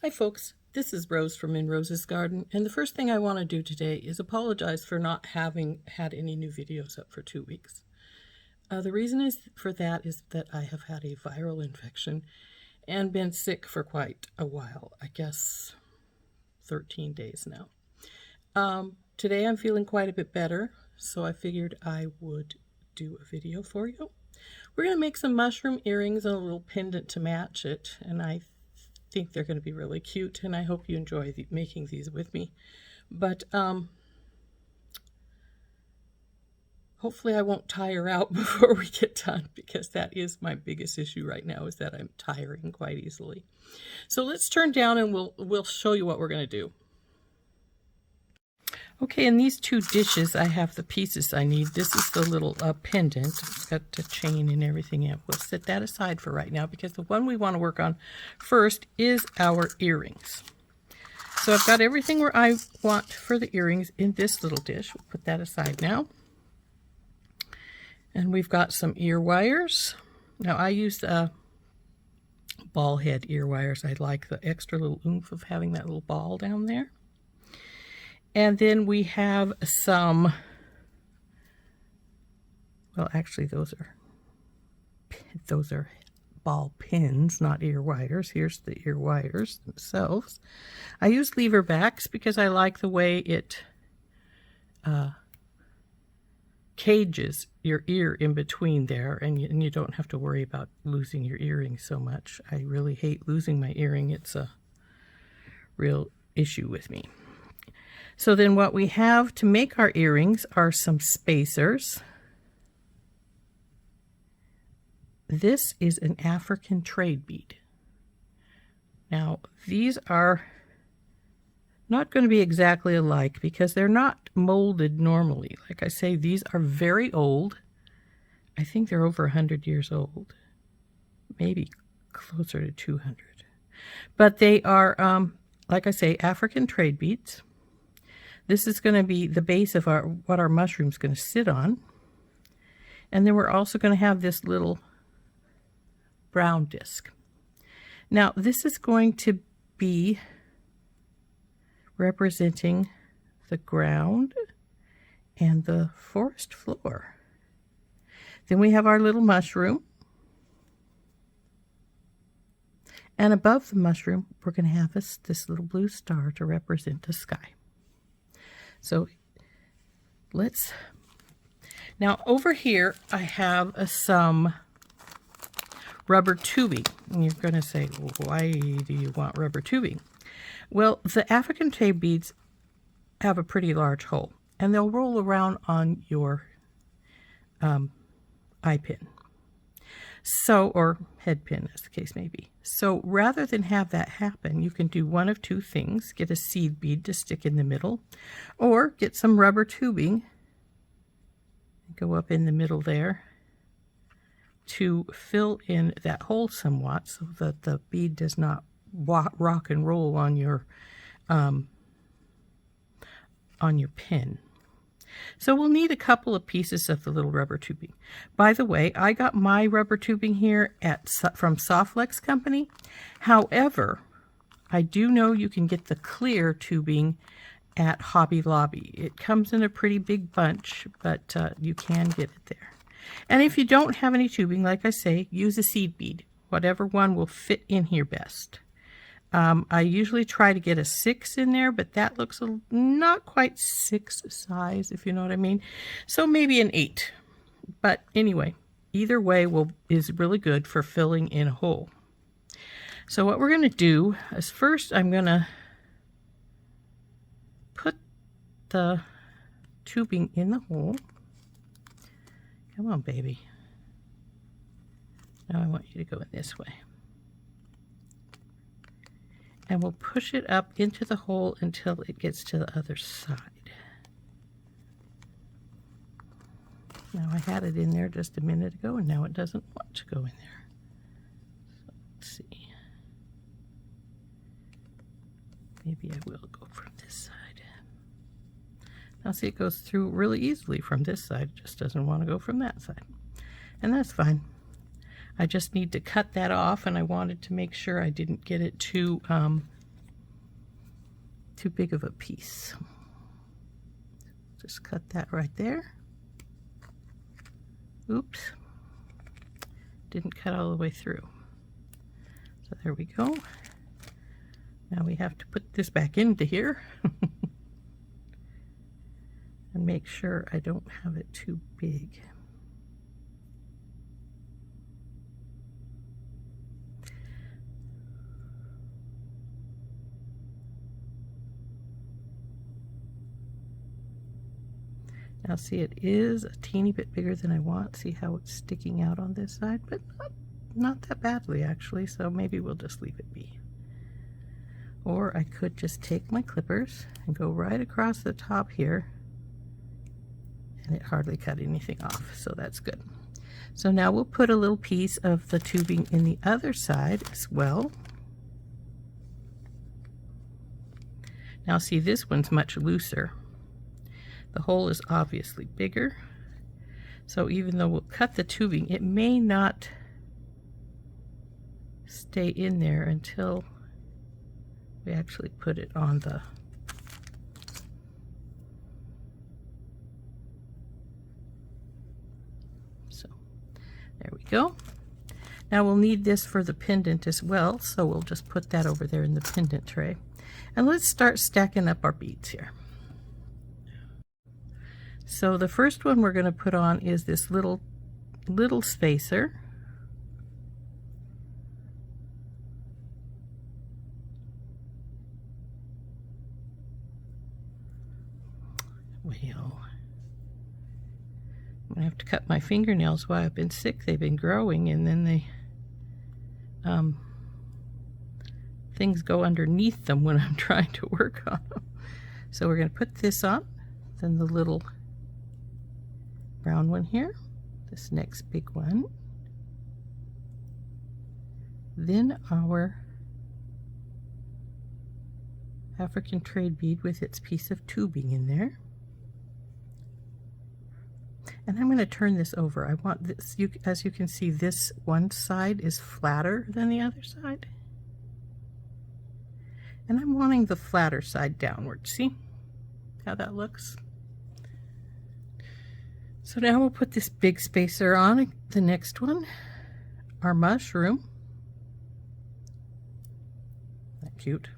Hi folks, this is Rose from In Rose's Garden, and the first thing I want to do today is apologize for not having had any new videos up for 2 weeks. The reason for that is that I have had a viral infection and been sick for quite a while, I guess 13 days now. Today I'm feeling quite a bit better, so I figured I would do a video for you. We're going to make some mushroom earrings and a little pendant to match it, and I think they're going to be really cute, and I hope you enjoy making these with me. But hopefully I won't tire out before we get done, because that is my biggest issue right now, is that I'm tiring quite easily. So let's turn down and we'll show you what we're going to do. Okay, in these two dishes I have the pieces I need. This is the little pendant. It's got the chain and everything in it. We'll set that aside for right now, because the one we want to work on first is our earrings. So I've got everything where I want for the earrings in this little dish. We'll put that aside now. And we've got some ear wires. Now I use ball head ear wires. I like the extra little oomph of having that little ball down there. And then we have some, well, actually those are ball pins, not ear wires. Here's the ear wires themselves. I use lever backs because I like the way it cages your ear in between there, and you don't have to worry about losing your earring so much. I really hate losing my earring. It's a real issue with me. So then what we have to make our earrings are some spacers. This is an African trade bead. Now these are not going to be exactly alike because they're not molded normally. Like I say, these are very old. I think they're over 100 years old, maybe closer to 200. But they are, like I say, African trade beads. This is going to be the base of what our mushroom's going to sit on. And then we're also going to have this little brown disc. Now this is going to be representing the ground and the forest floor. Then we have our little mushroom. And above the mushroom, we're going to have this little blue star to represent the sky. So now over here I have some rubber tubing. And you're going to say, well, why do you want rubber tubing? Well, the African trade beads have a pretty large hole, and they'll roll around on your eye pin. So, or head pin, as the case may be. So rather than have that happen, you can do one of two things. Get a seed bead to stick in the middle, or get some rubber tubing and go up in the middle there to fill in that hole somewhat so that the bead does not rock and roll on your pin. So we'll need a couple of pieces of the little rubber tubing. By the way, I got my rubber tubing here from Softlex Company. However, I do know you can get the clear tubing at Hobby Lobby. It comes in a pretty big bunch, but you can get it there. And if you don't have any tubing, like I say, use a seed bead. Whatever one will fit in here best. I usually try to get a 6 in there, but that looks not quite 6 size, if you know what I mean. So maybe an 8. But anyway, either way is really good for filling in a hole. So what we're going to do is first I'm going to put the tubing in the hole. Come on, baby. Now I want you to go in this way. And we'll push it up into the hole until it gets to the other side. Now I had it in there just a minute ago, and now it doesn't want to go in there. So let's see. Maybe I will go from this side. Now see, it goes through really easily from this side. It just doesn't want to go from that side. And that's fine. I just need to cut that off, and I wanted to make sure I didn't get it too too big of a piece. Just cut that right there. Oops. Didn't cut all the way through. So there we go. Now we have to put this back into here and make sure I don't have it too big. Now see, it is a teeny bit bigger than I want. See how it's sticking out on this side, but not that badly actually, so maybe we'll just leave it be. Or I could just take my clippers and go right across the top here, and it hardly cut anything off, so that's good. So now we'll put a little piece of the tubing in the other side as well. Now see, this one's much looser. The hole is obviously bigger, so even though we'll cut the tubing, it may not stay in there until we actually put it on the so there we go. Now we'll need this for the pendant as well, so we'll just put that over there in the pendant tray, and let's start stacking up our beads here. So the first one we're going to put on is this little spacer. Well, I'm going to have to cut my fingernails while I've been sick. They've been growing, and then they things go underneath them when I'm trying to work on them. So we're going to put this on, then the little brown one here, this next big one, then our African trade bead with its piece of tubing in there. And I'm going to turn this over. I want this, as you can see, this one side is flatter than the other side, and I'm wanting the flatter side downward. See how that looks? So now we'll put this big spacer on, the next one, our mushroom. Isn't that cute?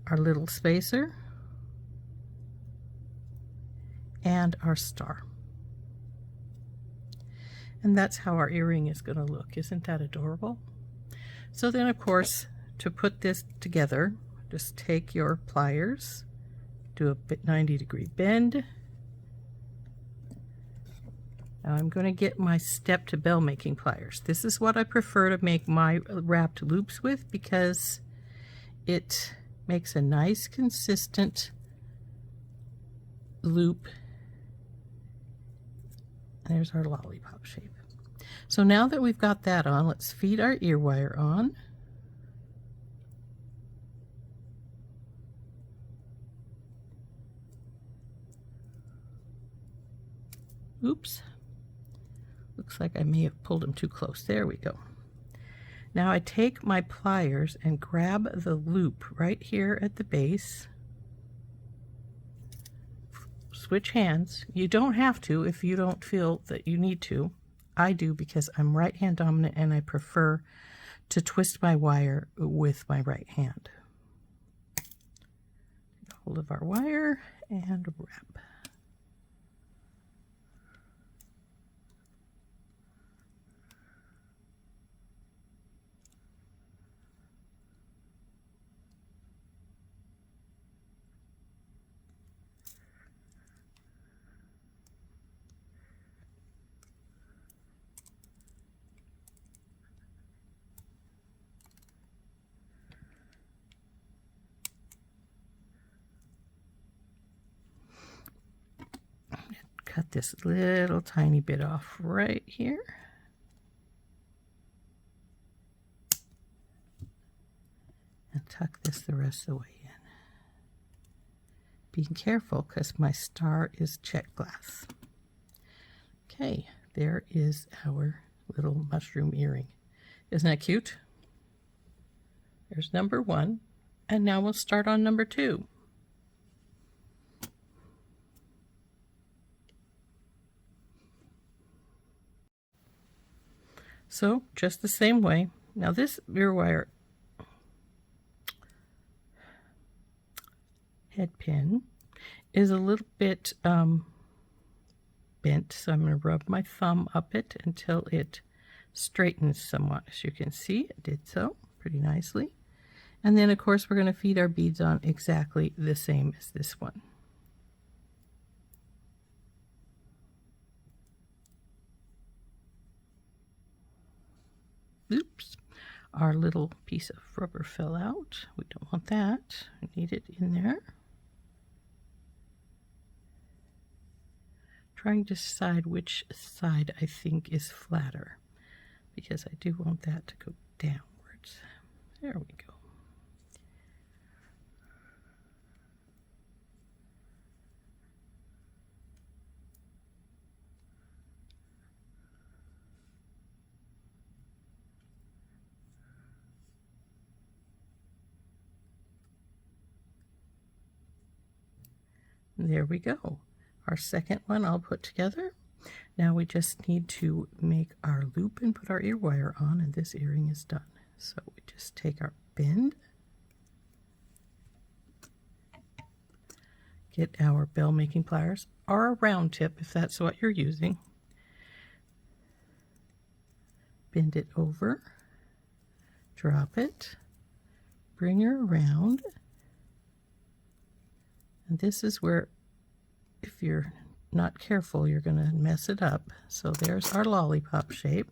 Our little spacer, and our star. And that's how our earring is going to look. Isn't that adorable? So then, of course, to put this together, just take your pliers, do a 90-degree bend. Now I'm going to get my step to bell making pliers. This is what I prefer to make my wrapped loops with because it makes a nice consistent loop. There's our lollipop shape. So now that we've got that on, let's feed our ear wire on. Oops. Looks like I may have pulled them too close. There we go. Now I take my pliers and grab the loop right here at the base. Switch hands. You don't have to if you don't feel that you need to. I do because I'm right hand dominant and I prefer to twist my wire with my right hand. Get hold of our wire and wrap. Cut this little tiny bit off right here. And tuck this the rest of the way in. Being careful because my star is Czech Glass. Okay, there is our little mushroom earring. Isn't that cute? There's number one. And now we'll start on number 2. So just the same way. Now this ear wire head pin is a little bit bent, so I'm going to rub my thumb up it until it straightens somewhat. As you can see, it did so pretty nicely. And then of course we're going to feed our beads on exactly the same as this one. Oops, our little piece of rubber fell out. We don't want that. We need it in there. Trying to decide which side I think is flatter, because I do want that to go downwards. There we go. There we go. Our second one I'll put together. Now we just need to make our loop and put our ear wire on, and this earring is done. So we just take our bend, get our bell making pliers, or a round tip if that's what you're using. Bend it over, drop it, bring her around. And this is where, if you're not careful, you're going to mess it up. So there's our lollipop shape.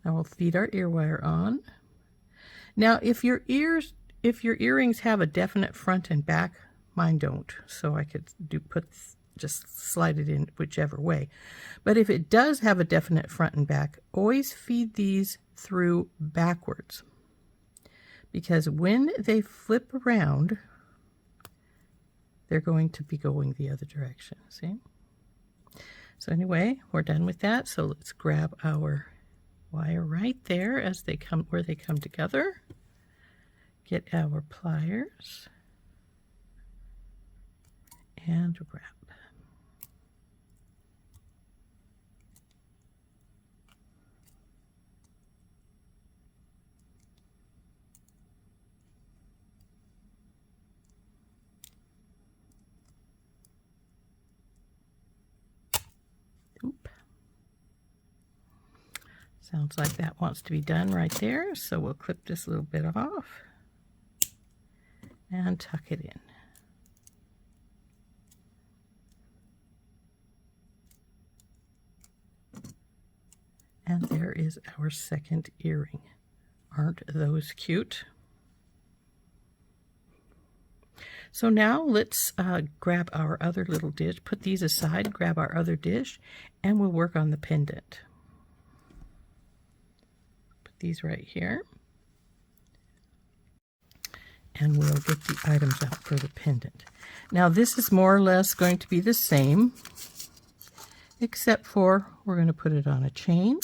Now we'll feed our ear wire on. Now if your earrings have a definite front and back, mine don't. So I could just slide it in whichever way. But if it does have a definite front and back, always feed these through backwards. Because when they flip around, they're going to be going the other direction, see? So anyway, we're done with that. So let's grab our wire right there as they come, where they come together. Get our pliers and wrap. Sounds like that wants to be done right there, so we'll clip this little bit off and tuck it in. And there is our second earring. Aren't those cute? So now let's grab our other little dish, put these aside, grab our other dish, and we'll work on the pendant. These right here, and we'll get the items out for the pendant. Now this is more or less going to be the same, except for we're going to put it on a chain.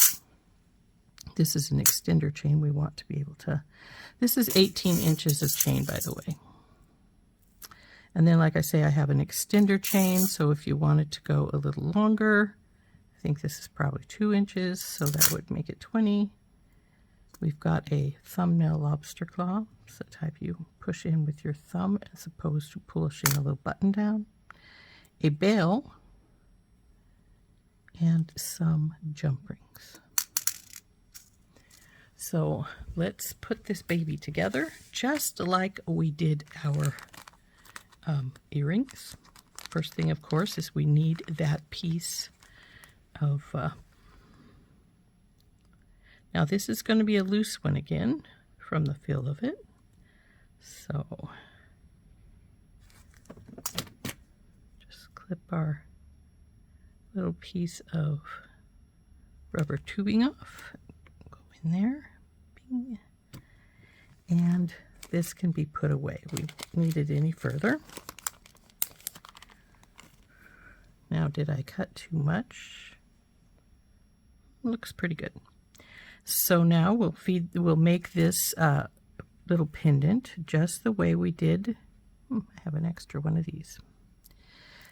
This is an extender chain. We want to be able to, this is 18 inches of chain, by the way. And then, like I say, I have an extender chain, so if you wanted to go a little longer, I think this is probably 2 inches, so that would make it 20. We've got a thumbnail lobster claw, it's the type you push in with your thumb as opposed to pushing a little button down. A bail, and some jump rings. So let's put this baby together just like we did our earrings. First thing, of course, is we need that piece of now this is going to be a loose one again from the feel of it. So just clip our little piece of rubber tubing off, go in there, bing, and this can be put away. We don't need it any further. Now, did I cut too much? Looks pretty good. So now we'll make this little pendant just the way we did. I have an extra one of these.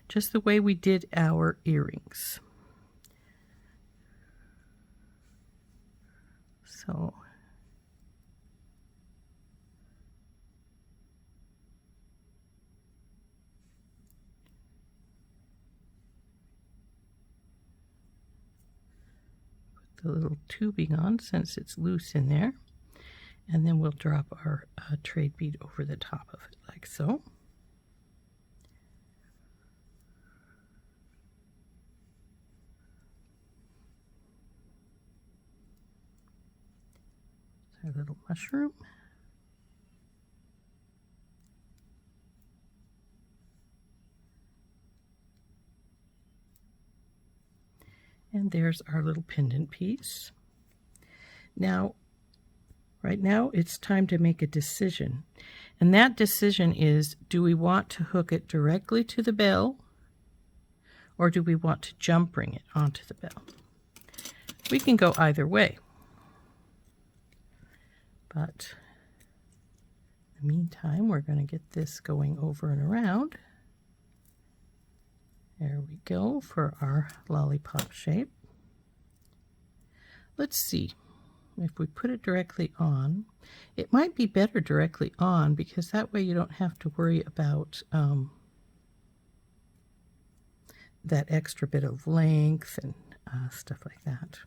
Just the way we did our earrings. So put the little tubing on since it's loose in there, and then we'll drop our trade bead over the top of it like so. Our little mushroom. And there's our little pendant piece. Now, right now it's time to make a decision. And that decision is, do we want to hook it directly to the bell, or do we want to jump ring it onto the bell? We can go either way. But in the meantime, we're going to get this going over and around. There we go for our lollipop shape. Let's see if we put it directly on. It might be better directly on because that way you don't have to worry about that extra bit of length and stuff like that.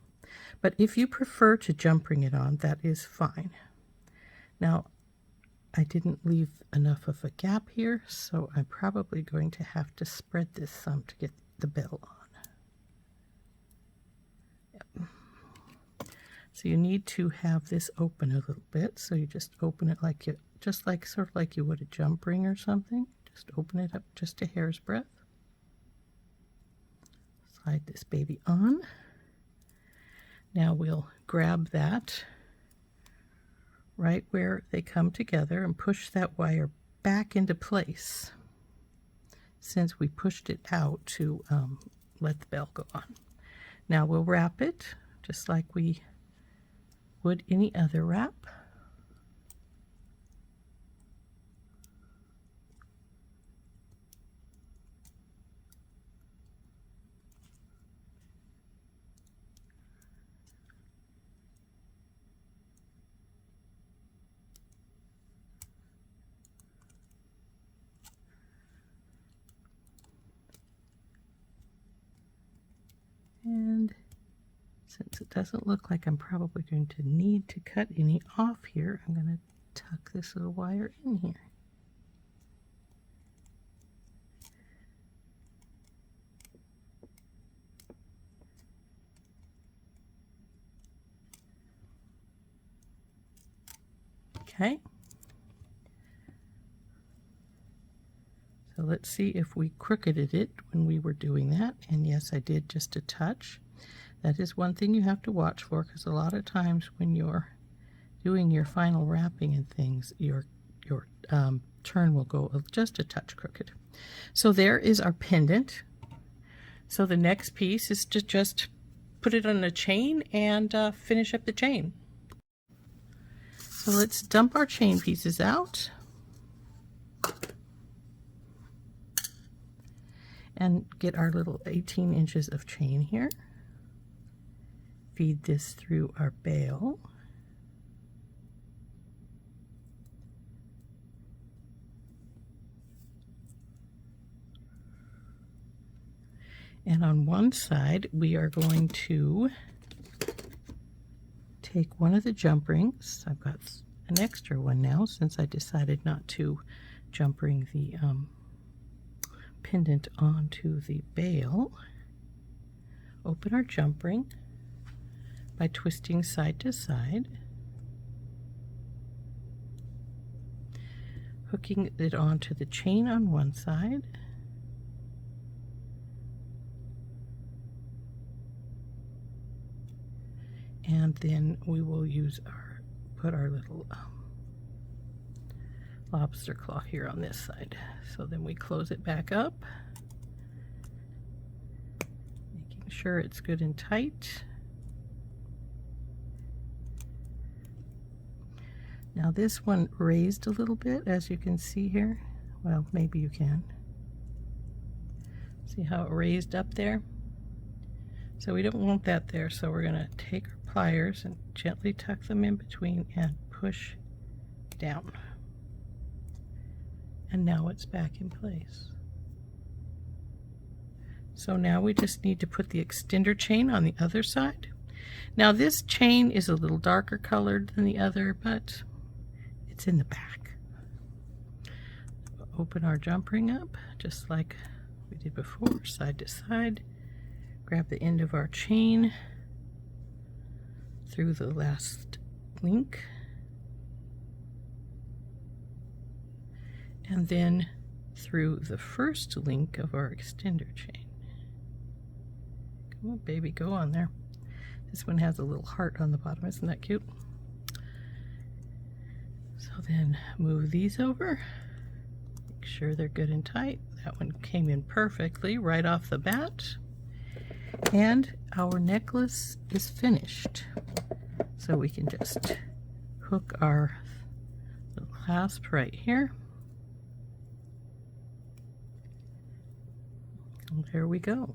But if you prefer to jump ring it on, that is fine. Now, I didn't leave enough of a gap here, so I'm probably going to have to spread this some to get the bell on. Yep. So you need to have this open a little bit, so you just open it like you, sort of like you would a jump ring or something. Just open it up just a hair's breadth. Slide this baby on. Now we'll grab that right where they come together and push that wire back into place since we pushed it out to let the bell go on. Now we'll wrap it just like we would any other wrap. And since it doesn't look like I'm probably going to need to cut any off here, I'm going to tuck this little wire in here. Okay. So let's see if we crookeded it when we were doing that. And yes, I did just a touch. That is one thing you have to watch for, because a lot of times when you're doing your final wrapping and things, your turn will go just a touch crooked. So there is our pendant. So the next piece is to just put it on a chain and finish up the chain. So let's dump our chain pieces out. And get our little 18 inches of chain here. Feed this through our bail. And on one side, we are going to take one of the jump rings. I've got an extra one now since I decided not to jump ring the pendant onto the bail. Open our jump ring by twisting side to side, hooking it onto the chain on one side, and then we will put our little lobster claw here on this side. So then we close it back up, making sure it's good and tight. Now this one raised a little bit, as you can see here. Well, maybe you can. See how it raised up there? So we don't want that there, so we're going to take our pliers and gently tuck them in between and push down. And now it's back in place. So now we just need to put the extender chain on the other side. Now this chain is a little darker colored than the other, but it's in the back. Open our jump ring up, just like we did before, side to side. Grab the end of our chain through the last link, and then through the first link of our extender chain. Come on, baby, go on there. This one has a little heart on the bottom. Isn't that cute? So then move these over. Make sure they're good and tight. That one came in perfectly right off the bat. And our necklace is finished. So we can just hook our little clasp right here. And there we go.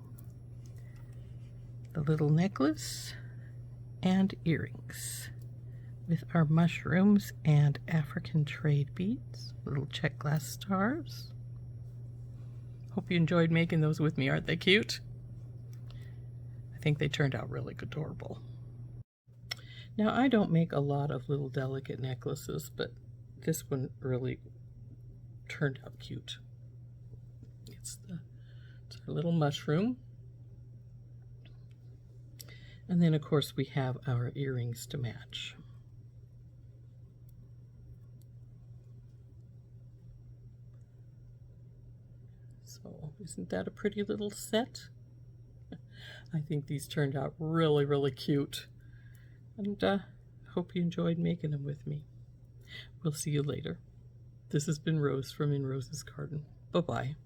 The little necklace and earrings with our mushrooms and African trade beads, little Czech Glass stars. Hope you enjoyed making those with me. Aren't they cute? I think they turned out really adorable. Now, I don't make a lot of little delicate necklaces, but this one really turned out cute. It's our little mushroom. And then, of course, we have our earrings to match. So, isn't that a pretty little set? I think these turned out really, really cute. And hope you enjoyed making them with me. We'll see you later. This has been Rose from In Rose's Garden. Bye-bye.